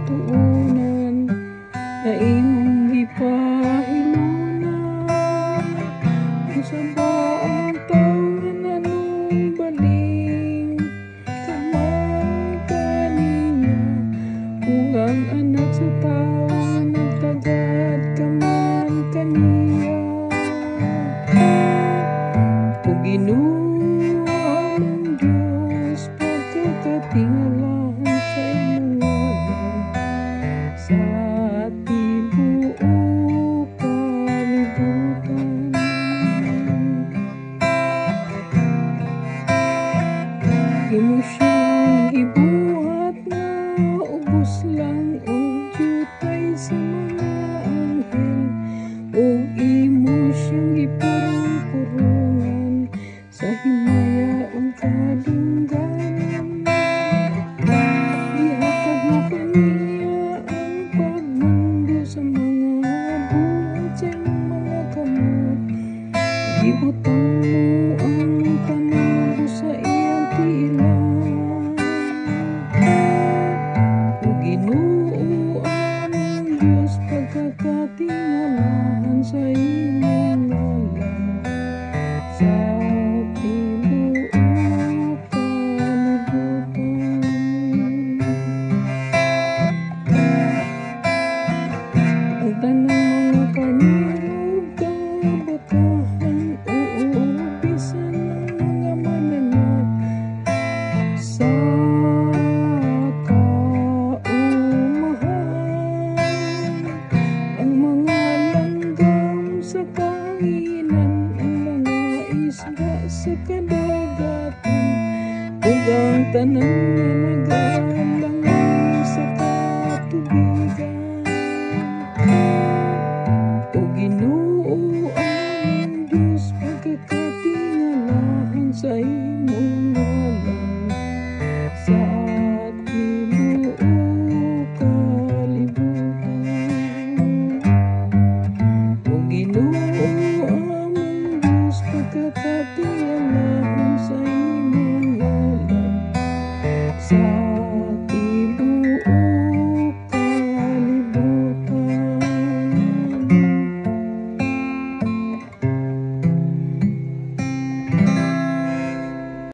tuunan na imong gipahilunan. Usa ba ang taon anong baling kamay kaniya, kung ang anak sa tao nagtagad kaman kaniya. O Ginoo among Diyos, pagkakatingalahan sa imong ngalan sa tibuok kalibutan. Imo siyang gibuhat na ubos lang og jutay sa mga anghel, ug imo siyang gipurong-purongan sa himaya ug kadungganan. Gihatag mo kaniya ang pagmundo sa mga buhat sa iyong mga kamot. Gibutang mo ang tanan sa iyang tiilan. O Ginoo among Diyos, pagkakatingalahan sa imong ngalan sa tibuok kalibutan. Ang tanang mga paningog kabatahan, uubisan ng mga mananap sa kaumahan. Ang mga langgam sa kahanginan, ang mga isda sa kadagatan, ug ang tanan nga nagalangan sa katubigan. O Ginoo among Diyos, pagkakatingalahan sa